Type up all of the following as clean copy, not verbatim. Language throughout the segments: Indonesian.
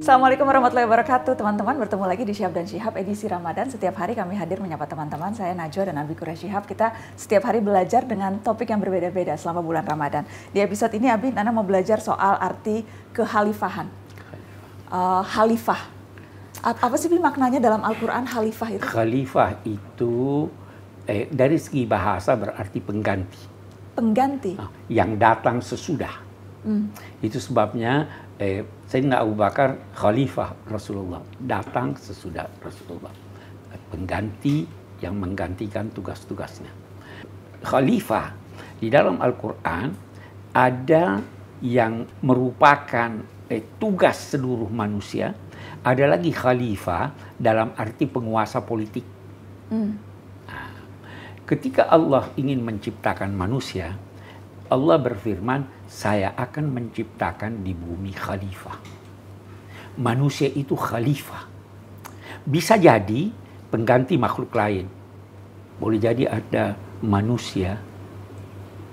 Assalamualaikum warahmatullahi wabarakatuh, teman-teman. Bertemu lagi di Syihab dan Syihab edisi Ramadan. Setiap hari kami hadir menyapa teman-teman. Saya Najwa dan Abi Quraish Syihab. Kita setiap hari belajar dengan topik yang berbeda-beda selama bulan Ramadan. Di episode ini Abi, Nana mau belajar soal arti kekhalifahan. Khalifah. Apa sih maknanya dalam Al-Quran khalifah itu? Khalifah itu dari segi bahasa berarti pengganti. Pengganti? Yang datang sesudah. Itu sebabnya Sayyidina Abu Bakar khalifah Rasulullah, datang sesudah Rasulullah. Pengganti yang menggantikan tugas-tugasnya. Khalifah di dalam Al-Quran ada yang merupakan tugas seluruh manusia, ada lagi khalifah dalam arti penguasa politik. Nah, ketika Allah ingin menciptakan manusia, Allah berfirman, saya akan menciptakan di bumi khalifah. Manusia itu khalifah. Bisa jadi pengganti makhluk lain. Boleh jadi ada manusia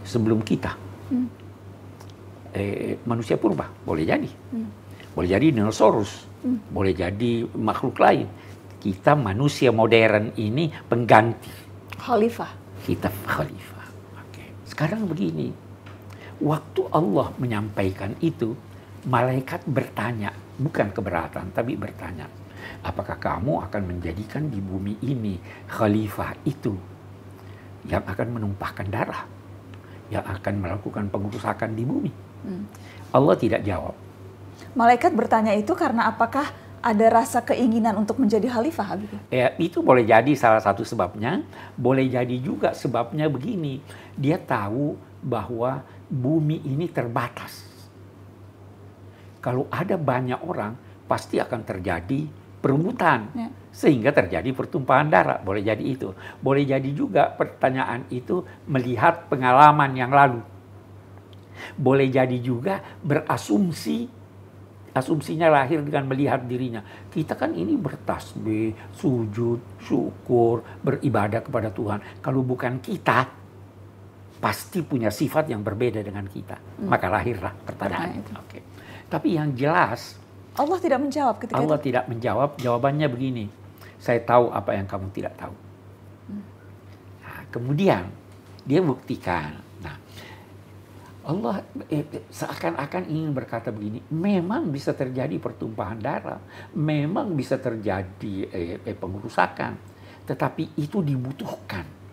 sebelum kita. Manusia purba, boleh jadi. Boleh jadi dinosaurus, boleh jadi makhluk lain. Kita manusia modern ini pengganti. Khalifah. Kita khalifah. Oke. Sekarang begini. Waktu Allah menyampaikan itu, malaikat bertanya, bukan keberatan, tapi bertanya, apakah kamu akan menjadikan di bumi ini khalifah itu yang akan menumpahkan darah, yang akan melakukan pengerusakan di bumi? Allah tidak jawab. Malaikat bertanya itu karena apakah ada rasa keinginan untuk menjadi khalifah? Ya, itu boleh jadi salah satu sebabnya, boleh jadi juga sebabnya begini, dia tahu bahwa bumi ini terbatas. Kalau ada banyak orang, pasti akan terjadi perebutan. Ya. Sehingga terjadi pertumpahan darah. Boleh jadi itu. Boleh jadi juga pertanyaan itu melihat pengalaman yang lalu. Boleh jadi juga berasumsi. Asumsinya lahir dengan melihat dirinya. Kita kan ini bertasbih, sujud, syukur, beribadah kepada Tuhan. Kalau bukan kita, pasti punya sifat yang berbeda dengan kita. Maka lahirlah pertanyaan itu. Okay. Tapi yang jelas, Allah tidak menjawab ketika Allah itu. tidak menjawab. Jawabannya begini, saya tahu apa yang kamu tidak tahu. Nah, kemudian dia buktikan. Nah, Allah seakan-akan ingin berkata begini, memang bisa terjadi pertumpahan darah, memang bisa terjadi pengerusakan, tetapi itu dibutuhkan.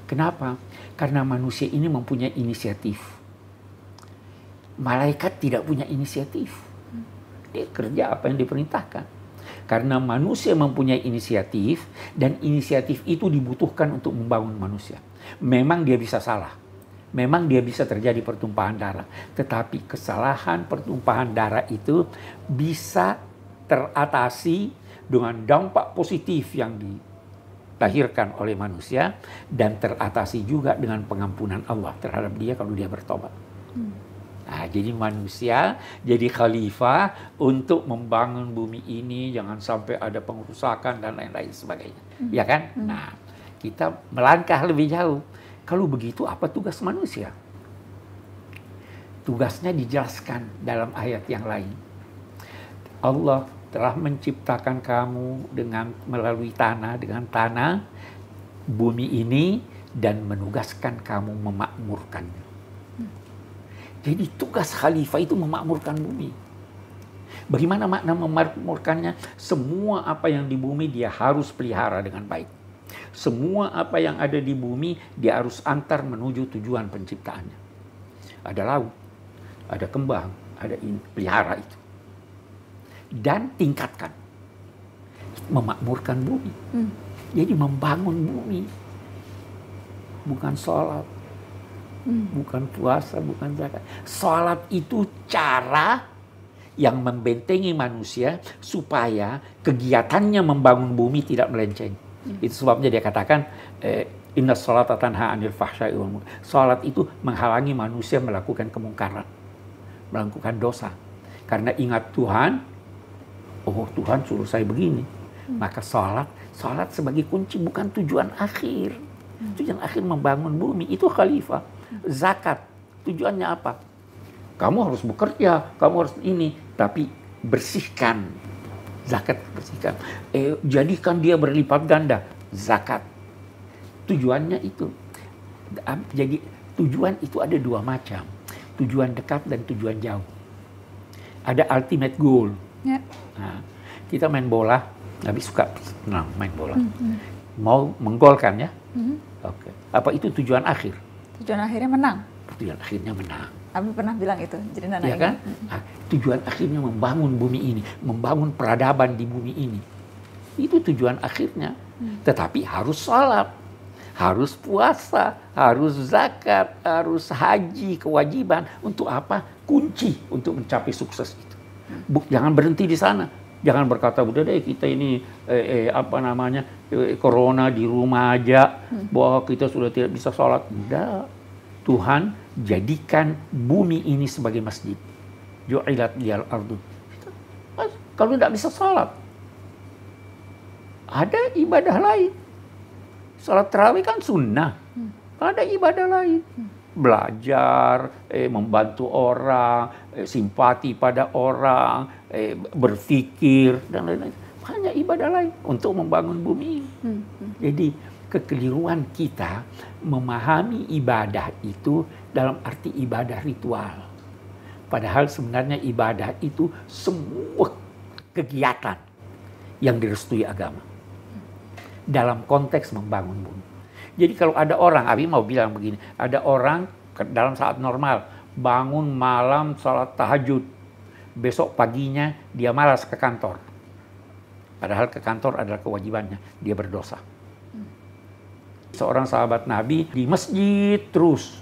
Kenapa? Karena manusia ini mempunyai inisiatif. Malaikat tidak punya inisiatif. Dia kerja apa yang diperintahkan. Karena manusia mempunyai inisiatif, dan inisiatif itu dibutuhkan untuk membangun manusia. Memang dia bisa salah. Memang dia bisa terjadi pertumpahan darah. Tetapi kesalahan pertumpahan darah itu bisa teratasi dengan dampak positif yang dilahirkan oleh manusia, dan teratasi juga dengan pengampunan Allah terhadap dia kalau dia bertobat. Nah, jadi manusia jadi khalifah untuk membangun bumi ini, jangan sampai ada pengerusakan dan lain-lain sebagainya. Ya kan? Nah, kita melangkah lebih jauh. Kalau begitu apa tugas manusia? Tugasnya dijelaskan dalam ayat yang lain. Allah telah menciptakan kamu melalui tanah, dengan tanah bumi ini, dan menugaskan kamu memakmurkannya. Jadi tugas khalifah itu memakmurkan bumi. Bagaimana makna memakmurkannya? Semua apa yang di bumi dia harus pelihara dengan baik. Semua apa yang ada di bumi dia harus antar menuju tujuan penciptaannya. Ada laut, ada kembang, ada pelihara itu. Dan tingkatkan. Memakmurkan bumi. Jadi membangun bumi. Bukan sholat. Bukan puasa, bukan zakat. Sholat itu cara yang membentengi manusia supaya kegiatannya membangun bumi tidak melenceng. Itu sebabnya dia katakan, inna sholata tanha anil fahsya'i wal munkar. Sholat itu menghalangi manusia melakukan kemungkaran, melakukan dosa. Karena ingat Tuhan, oh Tuhan suruh saya begini. Maka sholat sebagai kunci, bukan tujuan akhir. Tujuan akhir membangun bumi, itu khalifah. Zakat, tujuannya apa? Kamu harus bekerja, kamu harus ini. Tapi bersihkan. Zakat bersihkan. Jadikan dia berlipat ganda. Zakat. Tujuannya itu. Jadi tujuan itu ada dua macam. Tujuan dekat dan tujuan jauh. Ada ultimate goal. Ya. Nah, kita main bola, Nabi suka main bola. Mau menggolkan ya? Oke. Apa itu tujuan akhir? Tujuan akhirnya menang. Tujuan akhirnya menang. Abi pernah bilang itu, jadi Nana Ya kan? Nah, tujuan akhirnya membangun bumi ini, membangun peradaban di bumi ini. Itu tujuan akhirnya. Tetapi harus sholat, harus puasa, harus zakat, harus haji, kewajiban. Untuk apa? Kunci untuk mencapai sukses itu. Jangan berhenti di sana. Jangan berkata, udah deh kita ini corona di rumah aja, bahwa kita sudah tidak bisa sholat. Tidak. Tuhan jadikan bumi ini sebagai masjid. Ju'ilat liyal ardu. Kalau tidak bisa sholat, ada ibadah lain. Sholat tarawih kan sunnah. Ada ibadah lain. Belajar, membantu orang, simpati pada orang, berpikir, dan lain-lain. Hanya ibadah lain untuk membangun bumi. Jadi kekeliruan kita memahami ibadah itu dalam arti ibadah ritual. Padahal sebenarnya ibadah itu semua kegiatan yang direstui agama. Dalam konteks membangun bumi. Jadi kalau ada orang, Abi mau bilang begini, ada orang dalam saat normal, bangun malam salat tahajud, besok paginya dia malas ke kantor. Padahal ke kantor adalah kewajibannya, dia berdosa. Seorang sahabat Nabi di masjid terus.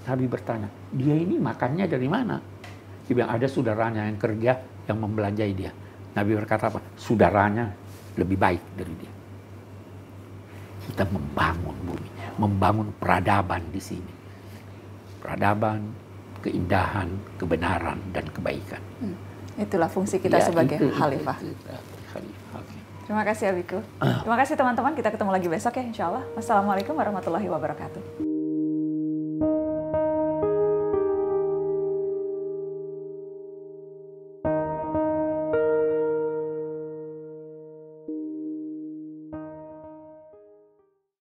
Nabi bertanya, dia ini makannya dari mana? Dia bilang, ada saudaranya yang kerja yang membelanjai dia. Nabi berkata apa? Saudaranya lebih baik dari dia. Kita membangun bumi, membangun peradaban di sini. Peradaban, keindahan, kebenaran, dan kebaikan. Itulah fungsi kita sebagai khalifah. Okay. Terima kasih Abiku. Terima kasih teman-teman. Kita ketemu lagi besok ya insya Allah. Wassalamualaikum warahmatullahi wabarakatuh.